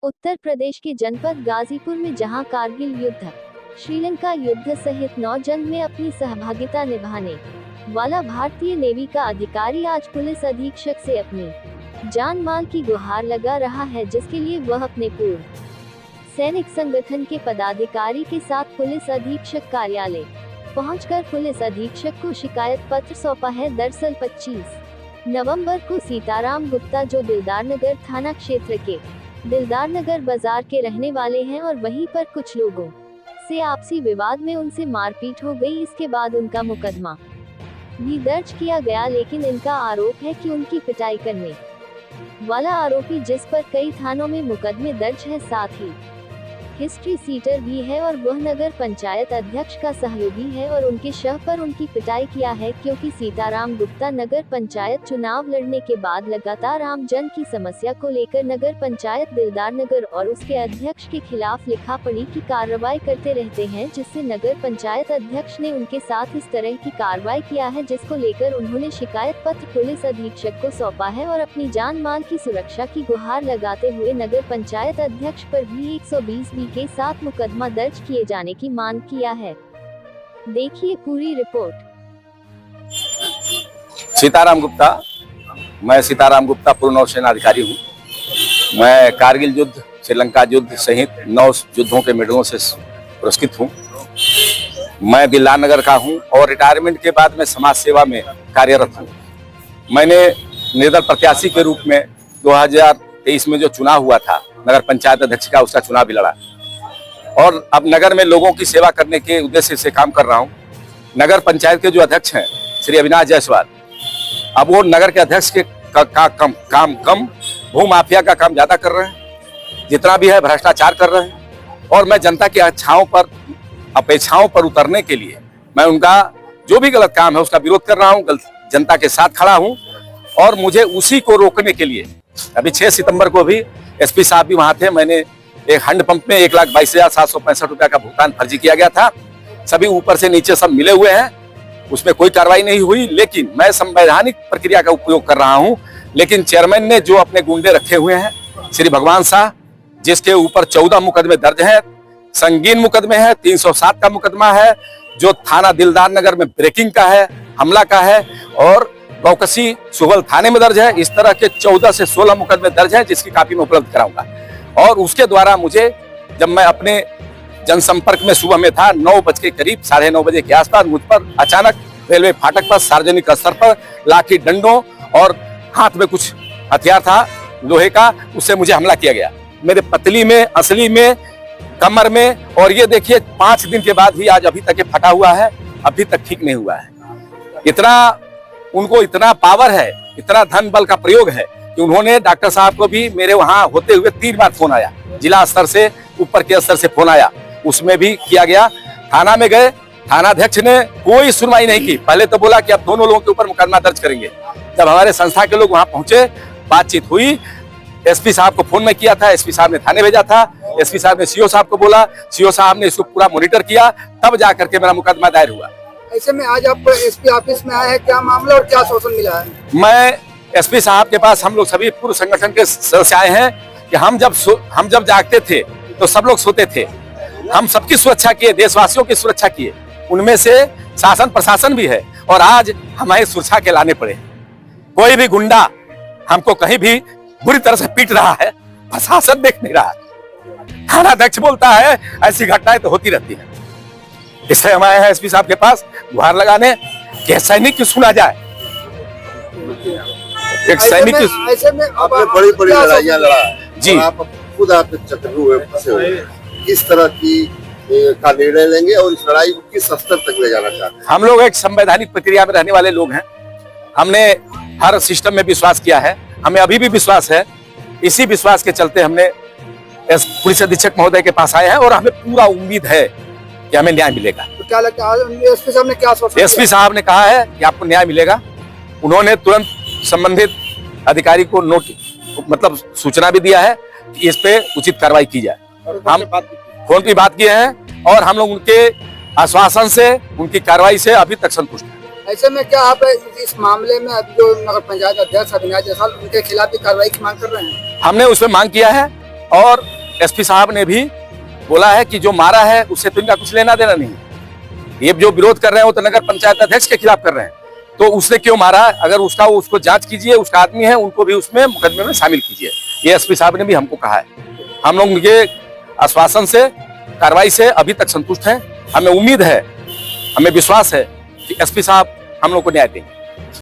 उत्तर प्रदेश के जनपद गाजीपुर में जहां कारगिल युद्ध, श्रीलंका युद्ध सहित 9 जंग में अपनी सहभागिता निभाने वाला भारतीय नेवी का अधिकारी आज पुलिस अधीक्षक से अपनी जान माल की गुहार लगा रहा है, जिसके लिए वह अपने पूर्व सैनिक संगठन के पदाधिकारी के साथ पुलिस अधीक्षक कार्यालय पहुंचकर पुलिस अधीक्षक को शिकायत पत्र सौंपा है। दरअसल 25 नवंबर को सीताराम गुप्ता, जो दिलदारनगर थाना क्षेत्र के दिलदारनगर बाजार के रहने वाले हैं, और वहीं पर कुछ लोगों से आपसी विवाद में उनसे मारपीट हो गई। इसके बाद उनका मुकदमा भी दर्ज किया गया, लेकिन इनका आरोप है कि उनकी पिटाई करने वाला आरोपी, जिस पर कई थानों में मुकदमे दर्ज है, साथ ही हिस्ट्री सीटर भी है और वह नगर पंचायत अध्यक्ष का सहयोगी है, और उनके शव पर उनकी पिटाई किया है, क्योंकि सीताराम गुप्ता नगर पंचायत चुनाव लड़ने के बाद लगातार आम जन की समस्या को लेकर नगर पंचायत दिलदारनगर और उसके अध्यक्ष के खिलाफ लिखा पढ़ी की कार्रवाई करते रहते हैं, जिससे नगर पंचायत अध्यक्ष ने उनके साथ इस तरह की कार्रवाई किया है, जिसको लेकर उन्होंने शिकायत पत्र पुलिस अधीक्षक को सौंपा है और अपनी जान माल की सुरक्षा की गुहार लगाते हुए नगर पंचायत अध्यक्ष पर भी 120 के साथ मुकदमा दर्ज किए जाने की मांग किया है। देखिए पूरी रिपोर्ट। सीताराम गुप्ता, मैं सीताराम गुप्ता पूर्व नौसेना अधिकारी हूँ। मैं कारगिल युद्ध, श्रीलंका युद्ध सहित 9 युद्धों के मेडलों से पुरस्कृत हूँ। मैं दिलदारनगर का हूँ और रिटायरमेंट के बाद मैं समाज सेवा में कार्यरत हूँ। मैंने निर्दल प्रत्याशी के रूप में 2023 में जो चुनाव हुआ था नगर पंचायत अध्यक्ष का, उसका चुनाव भी लड़ा और अब नगर में लोगों की सेवा करने के उद्देश्य से काम कर रहा हूं। नगर पंचायत के जो अध्यक्ष हैं श्री अविनाश जायसवाल, अब वो नगर के अध्यक्ष के काम कम भू माफिया का काम ज्यादा कर रहे हैं, जितना भी है भ्रष्टाचार कर रहे हैं। और मैं जनता की अपेक्षाओं पर उतरने के लिए मैं उनका जो भी गलत काम है उसका विरोध कर रहा हूँ, जनता के साथ खड़ा हूँ। और मुझे उसी को रोकने के लिए अभी 6 सितंबर को भी एसपी साहब भी वहां थे। मैंने एक हैंड पंप में 1,22,765 रुपया का भुगतान फर्जी किया गया था। सभी ऊपर से नीचे सब मिले हुए हैं, उसमें कोई कार्रवाई नहीं हुई। लेकिन मैं संवैधानिक प्रक्रिया का उपयोग कर रहा हूं। लेकिन चेयरमैन ने जो अपने गुंडे रखे हुए हैं, श्री भगवान शाह, जिसके ऊपर 14 मुकदमे दर्ज हैं, संगीन मुकदमे हैं, 307 का मुकदमा है, जो थाना दिलदारनगर में ब्रेकिंग का है, हमला का है, और बौकसी सुहल थाने में दर्ज है। इस तरह के 14 से 16 मुकदमे दर्ज हैं, जिसकी कापी में उपलब्ध कराऊंगा। और उसके द्वारा मुझे, जब मैं अपने जनसंपर्क में सुबह में था, 9 बज के करीब 9:30 बजे के आसपास मुझ पर अचानक रेलवे फाटक पर सार्वजनिक स्तर पर लाठी डंडों और हाथ में कुछ हथियार था लोहे का, उससे मुझे हमला किया गया, मेरे पतली में, असली में, कमर में। और ये देखिए 5 दिन के बाद भी आज अभी तक ये फटा हुआ है, अभी तक ठीक नहीं हुआ है। उनको इतना पावर है, इतना धन बल का प्रयोग है कि उन्होंने डॉक्टर साहब को भी मेरे वहां होते हुए 3 बार फोन आया, जिला स्तर से, ऊपर के स्तर से फोन आया, उसमें भी किया गया। थाना में गए, थानाध्यक्ष ने कोई सुनवाई नहीं की। पहले तो बोला कि अब दोनों लोगों के ऊपर मुकदमा दर्ज करेंगे। जब हमारे संस्था के लोग वहां पहुंचे, बातचीत हुई, एसपी साहब को फोन में किया था, एसपी साहब ने थाने भेजा था, एसपी साहब ने सीओ साहब को बोला, सीओ साहब ने इसको पूरा मॉनिटर किया, तब जाकर के मेरा मुकदमा दायर हुआ। ऐसे में आज आप एसपी ऑफिस में आए हैं, क्या मामला और क्या आश्वासन मिला है? मैं एसपी साहब के पास, हम लोग सभी पूर्व संगठन के सदस्य आए हैं कि हम जब जागते थे तो सब लोग सोते थे। हम सबकी सुरक्षा किए, देशवासियों की सुरक्षा किए, उनमें से शासन प्रशासन भी है, और आज हमें सुरक्षा के लाने पड़े। कोई भी गुंडा हमको कहीं भी बुरी तरह से पीट रहा है, प्रशासन देख नहीं रहा है, थानाध्यक्ष बोलता है, ऐसी घटनाएं तो होती रहती है। इससे हम आए हैं एसपी साहब के पास गुहार लगाने कि सैनिक की सुना जाए। एक सैनिक ऐसे में आपने बड़ी लड़ाइयाँ लड़ा जी, आप खुद आप चक्रव्यूह हुए, फंसे हुए, किस तरह की का निर्णय लेंगे और इस लड़ाई को किस स्तर तक ले जाना चाहते हैं? हम लोग एक संवैधानिक प्रक्रिया में रहने वाले लोग हैं। हमने हर सिस्टम में विश्वास किया है, हमें अभी भी विश्वास है। इसी विश्वास के चलते हमने पुलिस अधीक्षक महोदय के पास आए हैं और हमें पूरा उम्मीद है कि हमें न्याय मिलेगा। तो क्या लगता है एसपी साहब ने क्या आश्वासन? एसपी साहब ने कहा है कि आपको न्याय मिलेगा। उन्होंने तुरंत संबंधित अधिकारी को मतलब सूचना भी दिया है कि इस पे उचित कार्रवाई की जाए। हम फोन पे बात किए हैं और हम लोग उनके आश्वासन से, उनकी कार्रवाई से अभी तक संतुष्ट हैं। ऐसे में क्या आप इस मामले में अभी जो नगर पंचायत अध्यक्ष अविनाश जायसवाल, उनके खिलाफ भी कार्रवाई की मांग कर रहे हैं? हमने उसमें मांग किया है और एसपी साहब ने भी बोला है कि जो मारा है उससे तो इनका कुछ लेना देना नहीं। ये जो विरोध कर रहे हैं वो तो नगर पंचायत अध्यक्ष के खिलाफ कर रहे हैं, तो उसने क्यों मारा? अगर उसको जांच कीजिए, उसका आदमी है, उनको भी उसमें मुकदमे में शामिल कीजिए। ये एसपी साहब ने भी हमको कहा है। हम लोग उनके आश्वासन से, कार्रवाई से अभी तक संतुष्ट हैं। हमें उम्मीद है, हमें विश्वास है कि एसपी साहब हम लोग को न्याय देंगे।